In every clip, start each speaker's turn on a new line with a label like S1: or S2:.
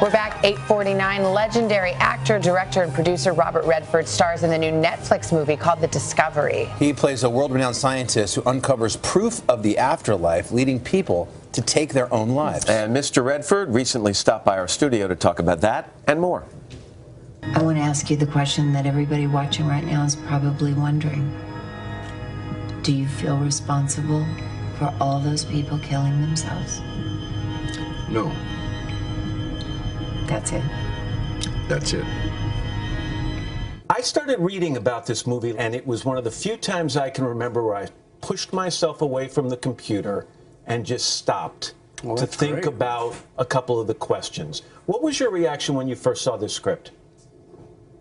S1: We're back, 8:49. Legendary actor, director, and producer Robert Redford stars in the new Netflix movie called The Discovery.
S2: He plays a world-renowned scientist who uncovers proof of the afterlife, leading people to take their own lives.
S3: And Mr. Redford recently stopped by our studio to talk about that and more.
S4: I want to ask you the question that everybody watching right now is probably wondering. Do you feel responsible for all those people killing themselves?
S5: No.
S4: That's it.
S5: That's it.
S3: I started reading about this movie, and it was one of the few times I can remember where I pushed myself away from the computer and just stopped to think about a couple of the questions. What was your reaction when you first saw this script?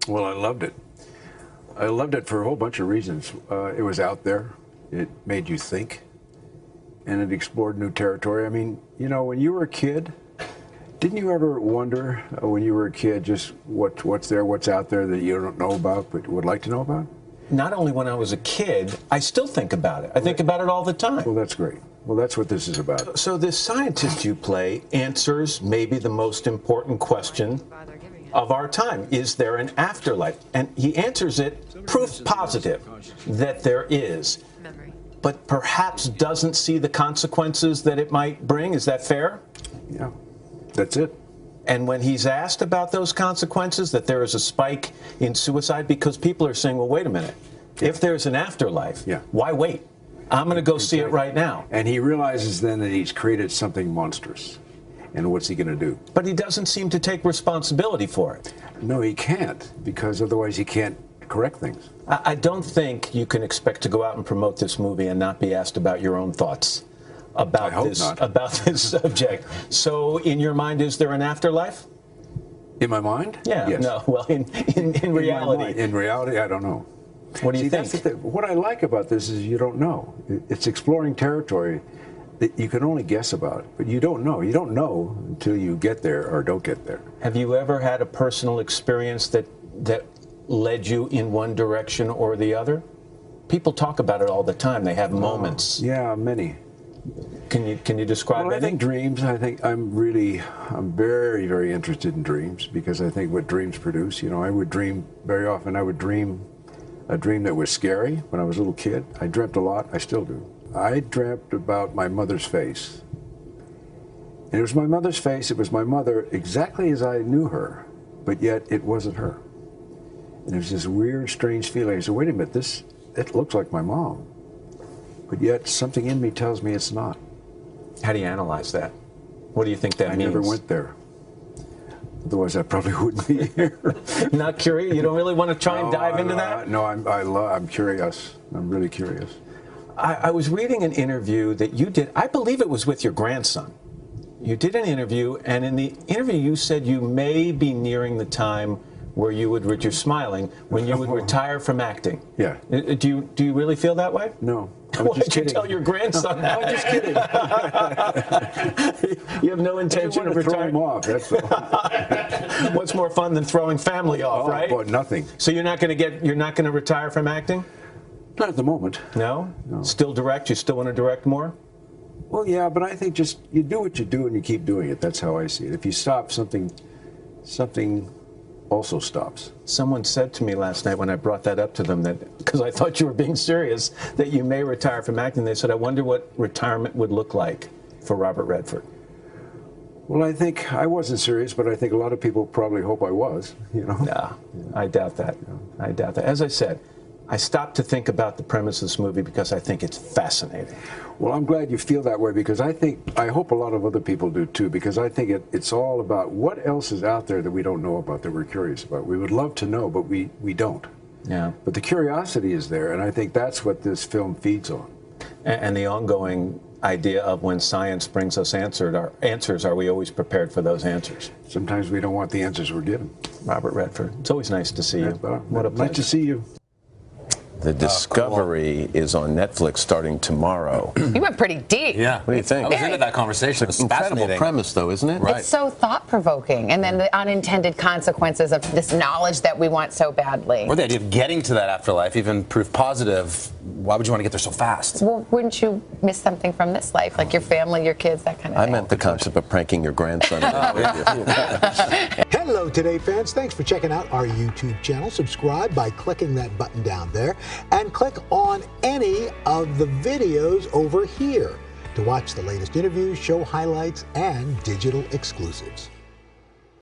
S5: Well, I loved it. I loved it for a whole bunch of reasons. It was out there. It made you think. And it explored new territory. I mean, you know, when you were a kid, didn't you ever wonder when you were a kid just what's there, what's out there that you don't know about but would like to know about?
S3: Not only when I was a kid, I still think about it. I think about it all the time.
S5: Well, that's great. Well, that's what this is about.
S3: So this scientist you play answers maybe the most important question of our time. Is there an afterlife? And he answers it proof positive that there is, but perhaps doesn't see the consequences that it might bring. Is that fair?
S5: Yeah, that's it.
S3: And when he's asked about those consequences, that there is a spike in suicide, because people are saying, well, wait a minute, if there's an afterlife, why wait? I'm going to go see it right now.
S5: And he realizes then that he's created something monstrous. And what's he going to do?
S3: But he doesn't seem to take responsibility for it.
S5: No, he can't, because otherwise he can't correct things.
S3: I don't think you can expect to go out and promote this movie and not be asked about your own thoughts about this subject. So in your mind, is there an afterlife?
S5: In my mind?
S3: Yeah.
S5: Yes.
S3: No. Well, in reality.
S5: In reality, I don't know.
S3: What do you think?
S5: What I like about this is you don't know. It's exploring territory that you can only guess about, but you don't know. You don't know until you get there or don't get there.
S3: Have you ever had a personal experience that led you in one direction or the other? People talk about it all the time. They have moments.
S5: Yeah, many.
S3: Can you describe any?
S5: I think dreams. I think I'm very, very interested in dreams, because I think what dreams produce. You know, I would dream very often. I would dream a dream that was scary when I was a little kid. I dreamt a lot. I still do. I dreamt about my mother's face. And it was my mother's face. It was my mother exactly as I knew her, but yet it wasn't her. And it was this weird, strange feeling. I said, wait a minute, it looks like my mom. But yet something in me tells me it's not.
S3: How do you analyze that? What do you think that means?
S5: I never went there. Otherwise, I probably wouldn't be here.
S3: Not curious? You don't really want to try and dive into that?
S5: No, I'm curious. I'm really curious.
S3: I was reading an interview that you did. I believe it was with your grandson. You did an interview, and in the interview you said you may be nearing the time where you would, you're smiling, when you would retire from acting.
S5: Yeah.
S3: Do you really feel that way?
S5: No.
S3: Why did you tell your grandson that?
S5: I'm just kidding.
S3: You have no intention of retiring?
S5: Throw him off. That's all.
S3: What's more fun than throwing family off, right?
S5: Well, nothing.
S3: So you're not going to retire from acting?
S5: Not at the moment.
S3: No? Still direct? You still want to direct more?
S5: Well, yeah, but I think just you do what you do and you keep doing it. That's how I see it. If you stop, something also stops.
S3: Someone said to me last night when I brought that up to them, that because I thought you were being serious, that you may retire from acting. They said, I wonder what retirement would look like for Robert Redford.
S5: Well, I think I wasn't serious, but I think a lot of people probably hope I was, you know.
S3: No, I doubt that. I doubt that. As I said, I stopped to think about the premise of this movie because I think it's fascinating.
S5: Well, I'm glad you feel that way, because I hope a lot of other people do too, because I think it's all about what else is out there that we don't know about, that we're curious about. We would love to know, but we don't. Yeah. But the curiosity is there, and I think that's what this film feeds on.
S3: And the ongoing idea of when science brings us answers, are we always prepared for those answers?
S5: Sometimes we don't want the answers we're given.
S3: Robert Redford, it's always nice to see you.
S5: What a pleasure. Nice to see you.
S6: The Discovery is on Netflix starting tomorrow.
S1: You went pretty deep.
S7: Yeah.
S6: What do you think?
S7: I was into that conversation. It's
S6: Incredible
S7: fascinating.
S6: premise, though, isn't it?
S7: Right.
S1: It's so thought-provoking, and then the unintended consequences of this knowledge that we want so badly.
S7: Or the idea of getting to that afterlife, even proof positive. Why would you want to get there so fast?
S1: Well, wouldn't you miss something from this life, like your family, your kids, that kind of
S6: I
S1: thing?
S6: meant the concept of pranking your grandson.
S8: Hello, Today fans. Thanks for checking out our YouTube channel. Subscribe by clicking that button down there and click on any of the videos over here to watch the latest interviews, show highlights, and digital exclusives.